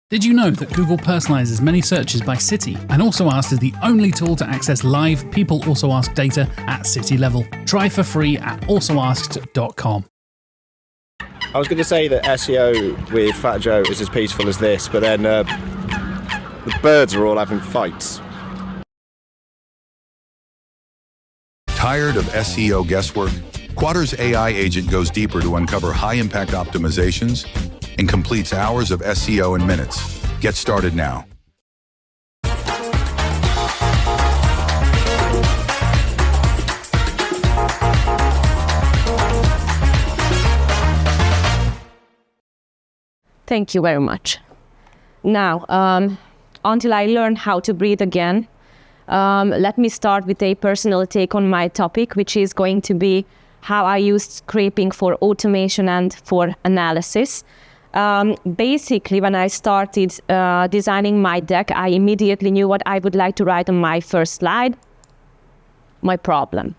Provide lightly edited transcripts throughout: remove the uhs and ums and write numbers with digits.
Did you know that Google personalizes many searches by city and Also Asked is the only tool to access live People Also Asked data at city level? Try for free at alsoasked.com. I was going to say that SEO with Fat Joe is as peaceful as this, but then the birds are all having fights. Tired of SEO guesswork? Quadra's AI agent goes deeper to uncover high-impact optimizations and completes hours of SEO in minutes. Get started now. Thank you very much. Now, until I learn how to breathe again, let me start with a personal take on my topic, which is going to be how I used scraping for automation and for analysis. Basically, when I started designing my deck, I immediately knew what I would like to write on my first slide, my problem.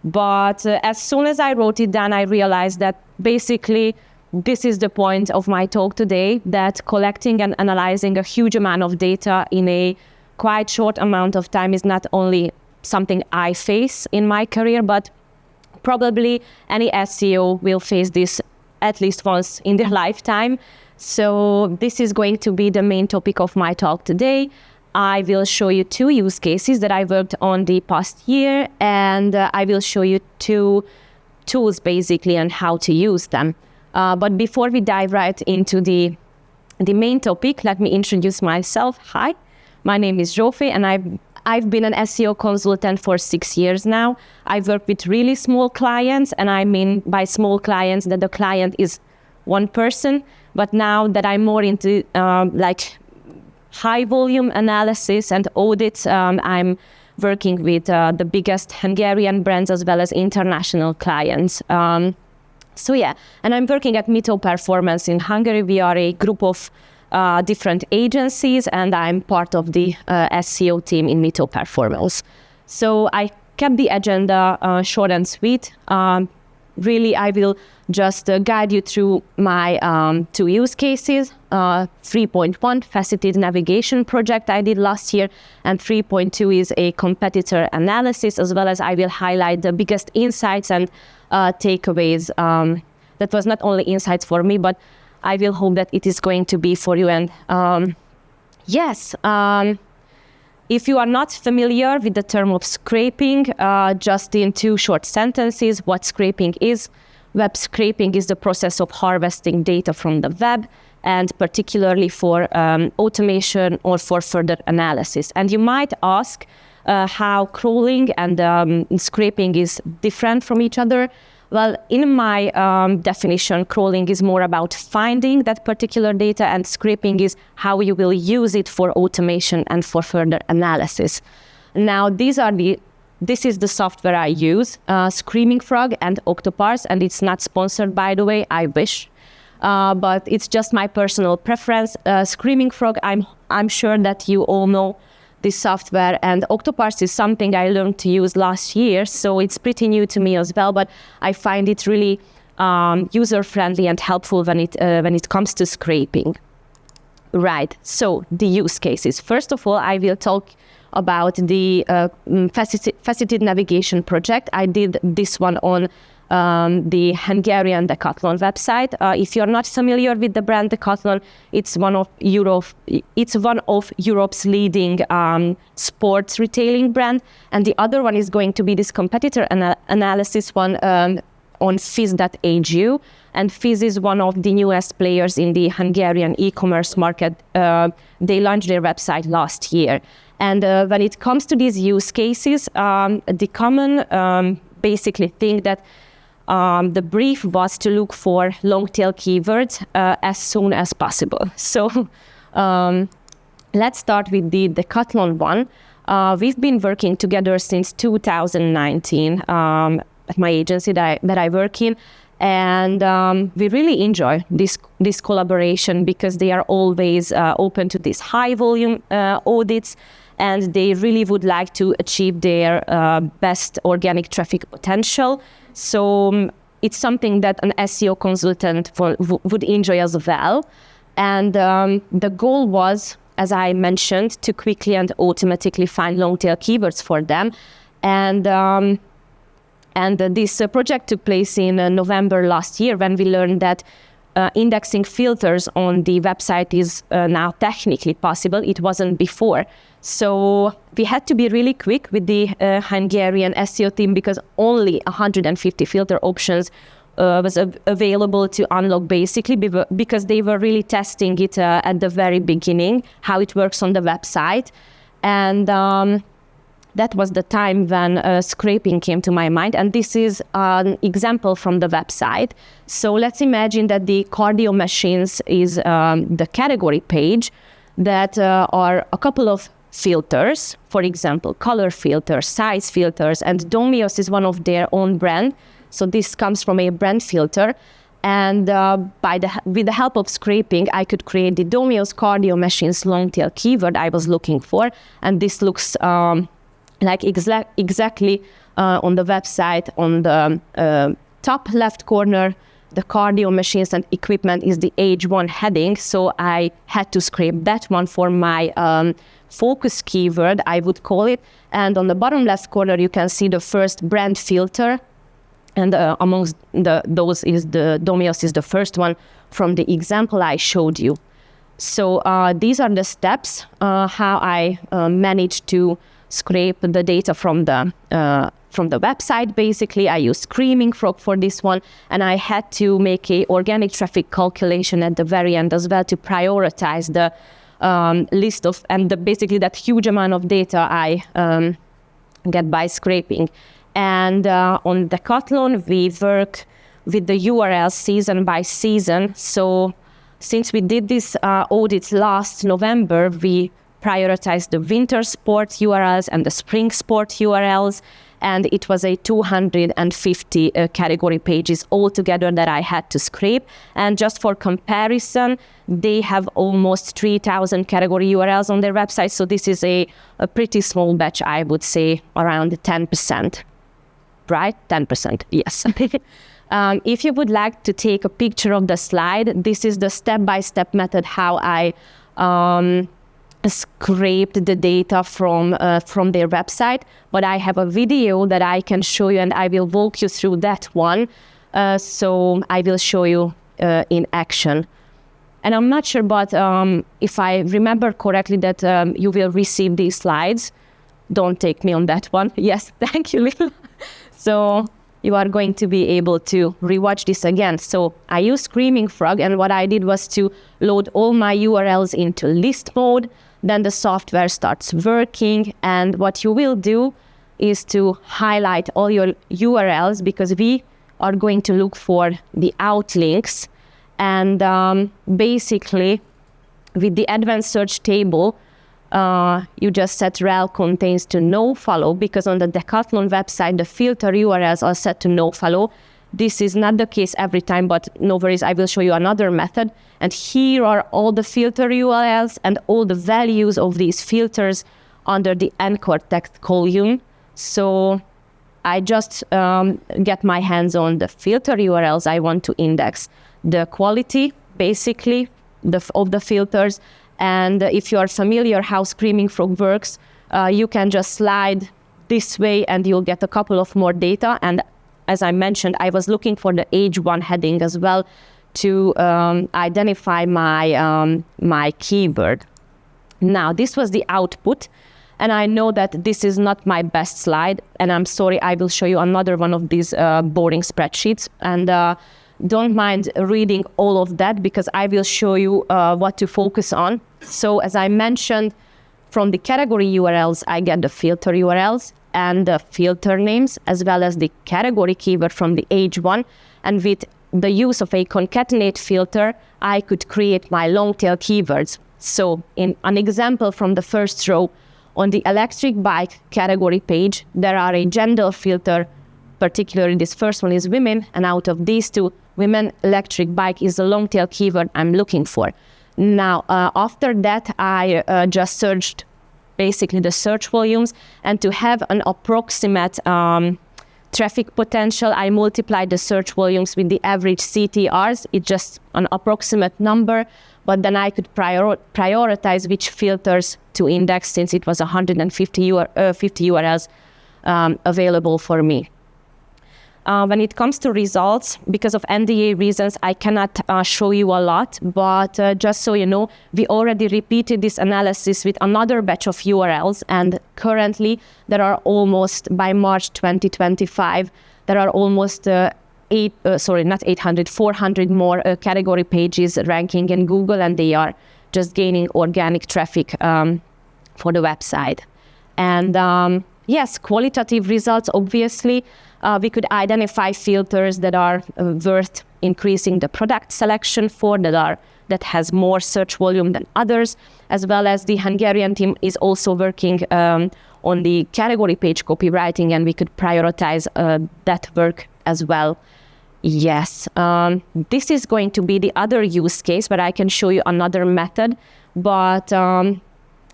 But as soon as I wrote it down, I realized that basically this is the point of my talk today, that collecting and analyzing a huge amount of data in a quite short amount of time is not only something I face in my career, but probably any SEO will face this at least once in their lifetime. So this is going to be the main topic of my talk today. I will show you 2 use cases that I worked on the past year, and I will show you 2 tools basically on how to use them. But before we dive right into the main topic, let me introduce myself. Hi, my name is Zsófi, and I've been an SEO consultant for 6 years now. I work with really small clients, and I mean by small clients that the client is one person. But now that I'm more into like high volume analysis and audits, I'm working with the biggest Hungarian brands as well as international clients. So yeah, and I'm working at Mito Performance in Hungary. We are a group of different agencies, and I'm part of the SEO team in Mito Performance. So I kept the agenda short and sweet. Really, I will just guide you through my 2 use cases. 3.1 faceted navigation project I did last year, and 3.2 is a competitor analysis, as well as I will highlight the biggest insights and takeaways. That was not only insights for me, but I will hope that it is going to be for you. And yes, if you are not familiar with the term of scraping, just in 2 short sentences, what scraping is. Web scraping is the process of harvesting data from the web, and particularly for automation or for further analysis. And you might ask how crawling and scraping is different from each other. Well, in my definition, crawling is more about finding that particular data, and scraping is how you will use it for automation and for further analysis. Now, this is the software I use, Screaming Frog and Octoparse, and it's not sponsored, by the way, I wish. But it's just my personal preference. Screaming Frog, I'm sure that you all know this software, and Octoparse is something I learned to use last year, so it's pretty new to me as well, but I find it really user-friendly and helpful when it comes to scraping. Right, so the use cases. First of all, I will talk about the faceted navigation project. I did this one on the Hungarian Decathlon website. If you're not familiar with the brand Decathlon, it's one of Europe's leading sports retailing brand, and the other one is going to be this competitor analysis one on Fizz.hu, and Fizz is one of the newest players in the Hungarian e-commerce market. They launched their website last year, and when it comes to these use cases, the common basically thing that the brief was to look for long-tail keywords as soon as possible. So let's start with the Decathlon one. We've been working together since 2019 at my agency that I work in, and we really enjoy this collaboration because they are always open to these high-volume audits, and they really would like to achieve their best organic traffic potential. So it's something that an SEO consultant would enjoy as well. And the goal was, as I mentioned, to quickly and automatically find long-tail keywords for them. And this project took place in November last year, when we learned that indexing filters on the website is now technically possible. It wasn't before. So we had to be really quick with the Hungarian SEO team, because only 150 filter options was available to unlock, basically, because they were really testing it at the very beginning, how it works on the website. And that was the time when scraping came to my mind. And this is an example from the website. So let's imagine that the cardio machines is the category page, that are a couple of filters, for example, color filters, size filters, and Domios is one of their own brand. So this comes from a brand filter. And with the help of scraping, I could create the Domios cardio machines long tail keyword I was looking for. And this looks like exactly on the website. On the top left corner, the cardio machines and equipment is the age 1 heading. So I had to scrape that one for my focus keyword, I would call it. And on the bottom left corner, you can see the first brand filter. And amongst those is the Domios is the first one from the example I showed you. So these are the steps how I managed to scrape the data from the website. Basically, I used Screaming Frog for this one, and I had to make a organic traffic calculation at the very end as well to prioritize the list of basically that huge amount of data I get by scraping. And on Decathlon, we work with the URL season by season. So since we did this audit last November, we prioritized the winter sport URLs and the spring sport URLs. And it was a 250 category pages altogether that I had to scrape. And just for comparison, they have almost 3,000 category URLs on their website. So this is a pretty small batch, I would say around 10%. Right? 10%, yes. If you would like to take a picture of the slide, this is the step-by-step method how I scraped the data from their website. But I have a video that I can show you, and I will walk you through that one. So I will show you in action. And I'm not sure, but if I remember correctly, that you will receive these slides. Don't take me on that one. Yes, thank you, Lil. So you are going to be able to rewatch this again. So I used Screaming Frog, and what I did was to load all my URLs into list mode. Then the software starts working, and what you will do is to highlight all your URLs, because we are going to look for the outlinks. And basically, with the advanced search table, you just set rel contains to no follow, because on the Decathlon website, the filter URLs are set to no follow. This is not the case every time, but no worries, I will show you another method. And here are all the filter URLs and all the values of these filters under the anchor text column. So I just get my hands on the filter URLs I want to index, the quality, basically, of the filters. And if you are familiar how Screaming Frog works, you can just slide this way and you'll get a couple of more data. And as I mentioned, I was looking for the age 1 heading as well to identify my keyword. Now, this was the output. And I know that this is not my best slide. And I'm sorry, I will show you another one of these boring spreadsheets. And don't mind reading all of that, because I will show you what to focus on. So as I mentioned, from the category URLs, I get the filter URLs and the filter names, as well as the category keyword from the age 1. And with the use of a concatenate filter, I could create my long tail keywords. So in an example from the first row, on the electric bike category page, there are a gender filter. Particularly this first one is women, and out of these two, women electric bike is the long tail keyword I'm looking for. Now, after that, I just searched basically the search volumes, and to have an approximate traffic potential, I multiplied the search volumes with the average CTRs. It's just an approximate number, but then I could prioritize which filters to index, since it was 150 50 URLs available for me. When it comes to results, because of NDA reasons, I cannot show you a lot, but just so you know, we already repeated this analysis with another batch of URLs, and currently there are almost, by March 2025, there are almost 400 more category pages ranking in Google, and they are just gaining organic traffic for the website. And yes, qualitative results, obviously. We could identify filters that are worth increasing the product selection for, that has more search volume than others, as well as the Hungarian team is also working on the category page copywriting, and we could prioritize that work as well. Yes, this is going to be the other use case, but I can show you another method. But the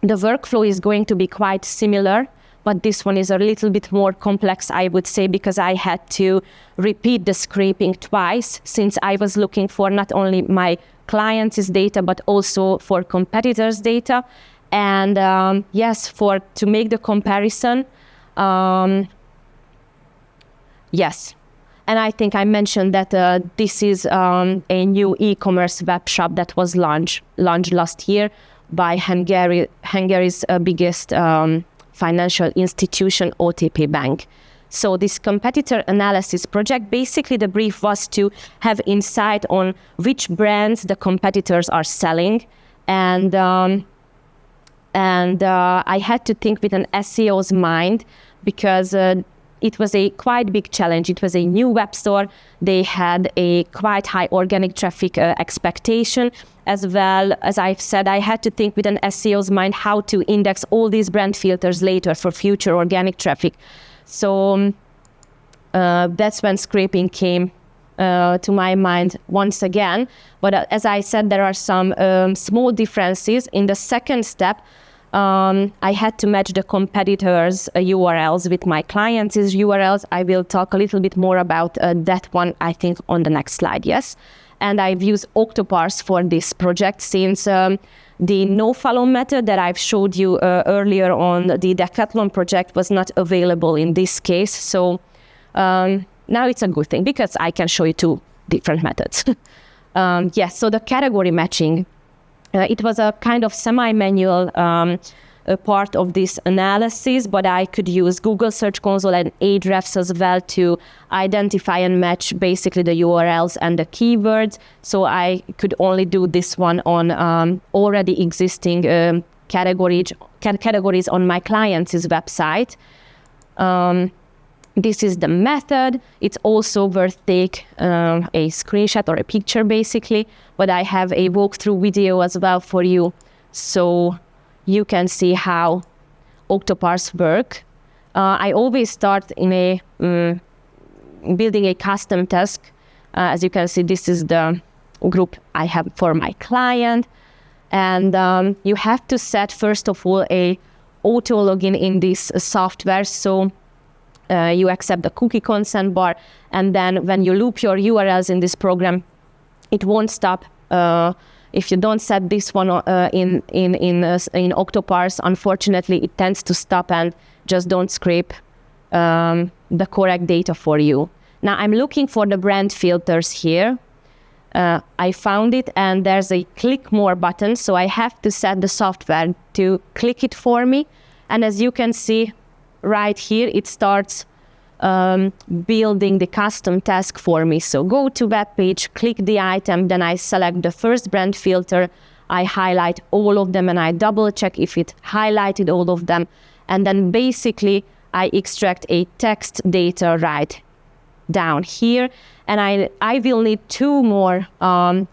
workflow is going to be quite similar. But this one is a little bit more complex, I would say, because I had to repeat the scraping twice, since I was looking for not only my clients' data, but also for competitors' data. And yes, to make the comparison, yes. And I think I mentioned that this is a new e-commerce web shop that was launched last year by Hungary's biggest financial institution, OTP Bank. So this competitor analysis project, basically the brief was to have insight on which brands the competitors are selling. And I had to think with an SEO's mind, because it was a quite big challenge. It was a new web store. They had a quite high organic traffic expectation. As well, as I've said, I had to think with an SEO's mind how to index all these brand filters later for future organic traffic. So that's when scraping came to my mind once again. But as I said, there are some small differences. In the second step, I had to match the competitors' URLs with my clients' URLs. I will talk a little bit more about that one, I think, on the next slide, yes. And I've used Octoparse for this project, since the no-follow method that I've showed you earlier on the Decathlon project was not available in this case. So now it's a good thing, because I can show you two different methods. Yes, so the category matching. It was a kind of semi-manual part of this analysis, but I could use Google Search Console and Ahrefs as well to identify and match basically the URLs and the keywords. So I could only do this one on already existing categories on my client's website. This is the method. It's also worth take a screenshot or a picture basically, but I have a walkthrough video as well for you, so you can see how Octoparse work. I always start in building a custom task. As you can see, this is the group I have for my client. And you have to set, first of all, a auto login in this software. So you accept the cookie consent bar, and then when you loop your URLs in this program, it won't stop. If you don't set this one in Octoparse, unfortunately, it tends to stop and just don't scrape the correct data for you. Now I'm looking for the brand filters here. I found it, and there's a click more button, so I have to set the software to click it for me. And as you can see right here, it starts building the custom task for me. So go to web page, click the item, then I select the first brand filter, I highlight all of them, and I double check if it highlighted all of them. And then basically I extract a text data right down here, and I will need two more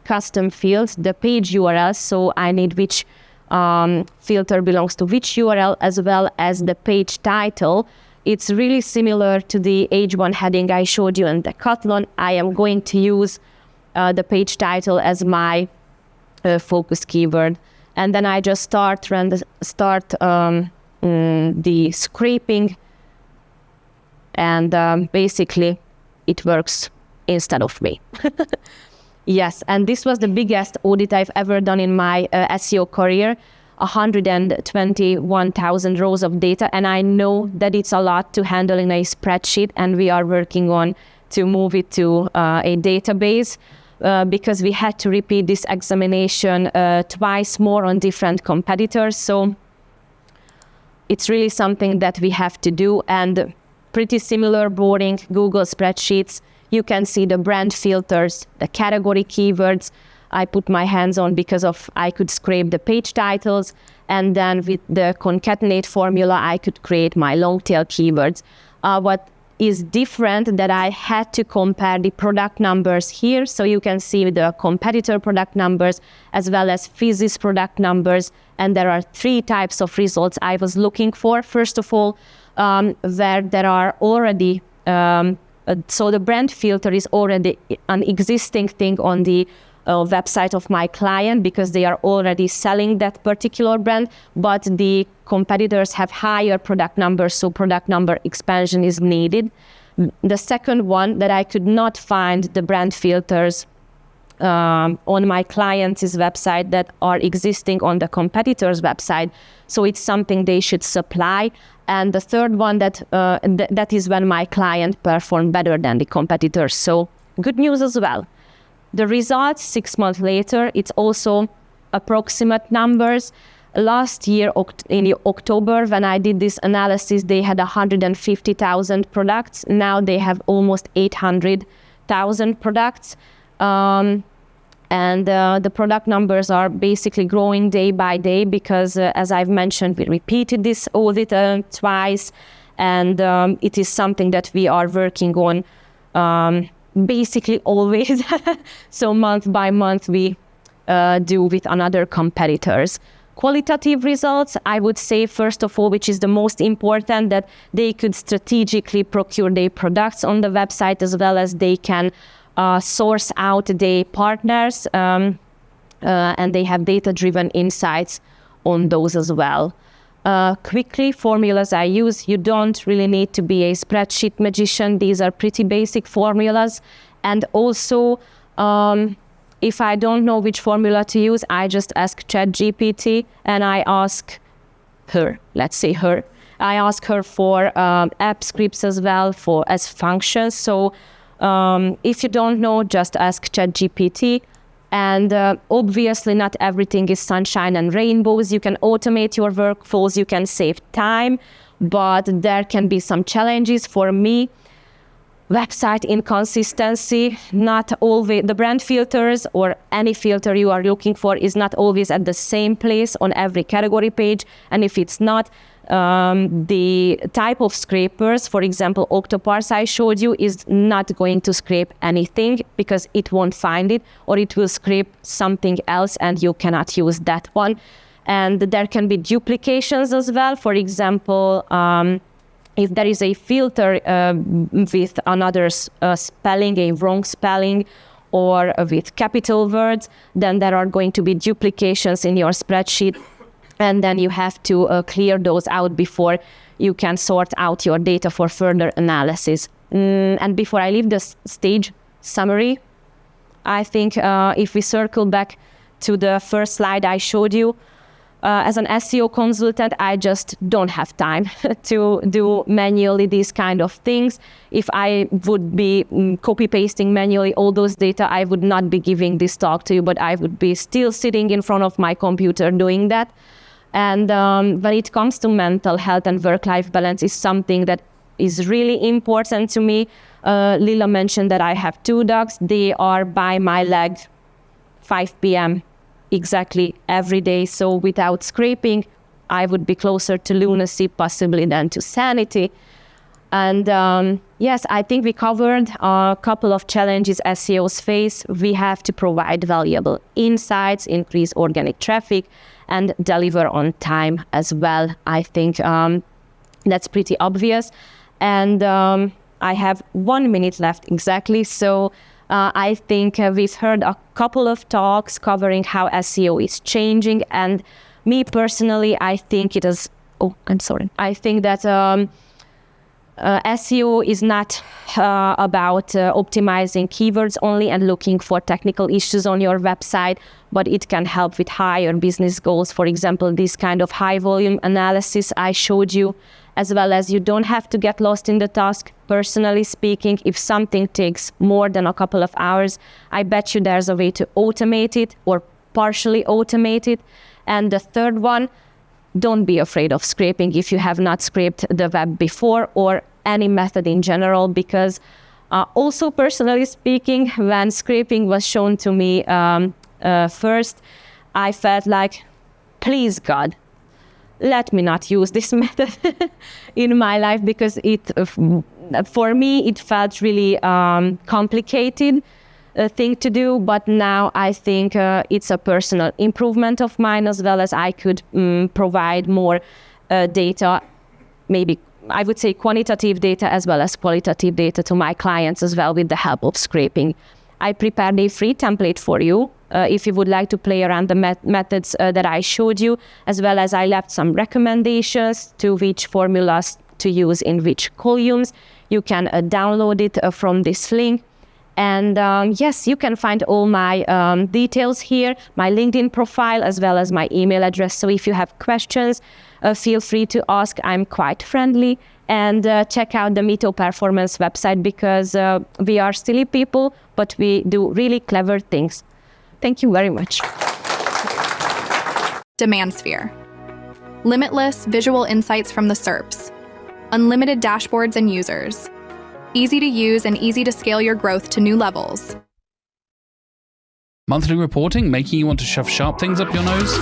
custom fields, the page URL, so I need which filter belongs to which URL, as well as the page title. It's really similar to the H1 heading I showed you in Decathlon. I am going to use the page title as my focus keyword, and then I just start the scraping, and basically it works instead of me. Yes, and this was the biggest audit I've ever done in my SEO career, 121,000 rows of data. And I know that it's a lot to handle in a spreadsheet, and we are working on to move it to a database because we had to repeat this examination twice more on different competitors. So it's really something that we have to do, and pretty similar boring Google spreadsheets. You can see the brand filters, the category keywords I put my hands on because I could scrape the page titles, and then with the concatenate formula I could create my long tail keywords. What is different that I had to compare the product numbers here, so you can see the competitor product numbers as well as Physis product numbers, and there are 3 types of results I was looking for. First of all, where there are already so the brand filter is already an existing thing on the website of my client because they are already selling that particular brand, but the competitors have higher product numbers, so product number expansion is needed. The second one, that I could not find the brand filters on my client's website that are existing on the competitor's website, so it's something they should supply. And the third one, that is when my client performed better than the competitors. So good news as well. The results 6 months later, it's also approximate numbers. Last year in October, when I did this analysis, they had 150,000 products. Now they have almost 800,000 products. And the product numbers are basically growing day by day because, as I've mentioned, we repeated this audit twice, and it is something that we are working on basically always. So month by month we do with another competitors. Qualitative results, I would say, first of all, which is the most important, that they could strategically procure their products on the website, as well as they can source out their partners, and they have data-driven insights on those as well. Quickly, formulas I use. You don't really need to be a spreadsheet magician. These are pretty basic formulas. And also, if I don't know which formula to use, I just ask ChatGPT, and I ask her, let's say her. I ask her for app scripts as well as functions. So if you don't know, just ask ChatGPT. And obviously not everything is sunshine and rainbows. You can automate your workflows, you can save time, but there can be some challenges for me. Website inconsistency, not always, the brand filters or any filter you are looking for is not always at the same place on every category page. And if it's not, the type of scrapers, for example, Octoparse I showed you, is not going to scrape anything because it won't find it, or it will scrape something else and you cannot use that one. And there can be duplications as well. For example, if there is a filter with another spelling, a wrong spelling, or with capital words, then there are going to be duplications in your spreadsheet. And then you have to clear those out before you can sort out your data for further analysis. And before I leave the stage summary, I think if we circle back to the first slide I showed you, as an SEO consultant, I just don't have time to do manually these kind of things. If I would be copy-pasting manually all those data, I would not be giving this talk to you, but I would be still sitting in front of my computer doing that. And when it comes to mental health and work-life balance is something that is really important to me. Lila mentioned that I have 2 dogs. They are by my leg 5 p.m. exactly every day. So without scraping, I would be closer to lunacy possibly than to sanity. And yes, I think we covered a couple of challenges SEOs face. We have to provide valuable insights, increase organic traffic, and deliver on time as well. I think that's pretty obvious. And I have 1 minute left exactly. So I think we've heard a couple of talks covering how SEO is changing. And me personally, I think it is, I think that SEO is not about optimizing keywords only and looking for technical issues on your website, but it can help with higher business goals. For example, this kind of high volume analysis I showed you, as well as you don't have to get lost in the task. Personally speaking, if something takes more than a couple of hours, I bet you there's a way to automate it or partially automate it. And the third one, don't be afraid of scraping if you have not scraped the web before, or any method in general, because also personally speaking, when scraping was shown to me first, I felt like, please God, let me not use this method in my life, because for me it felt really complicated thing to do. But now I think it's a personal improvement of mine, as well as I could provide more data, maybe I would say quantitative data as well as qualitative data to my clients as well, with the help of scraping. I prepared a free template for you if you would like to play around the methods that I showed you, as well as I left some recommendations to which formulas to use in which columns. You can download it from this link. And yes, you can find all my details here, my LinkedIn profile, as well as my email address. So if you have questions, feel free to ask. I'm quite friendly. And check out the Mito Performance website, because we are silly people, but we do really clever things. Thank you very much. Demand sphere. Limitless visual insights from the SERPs. Unlimited dashboards and users. Easy to use and easy to scale your growth to new levels. Monthly reporting making you want to shove sharp things up your nose?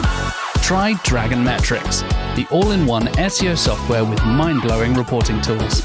Try Dragon Metrics, the all-in-one SEO software with mind-blowing reporting tools.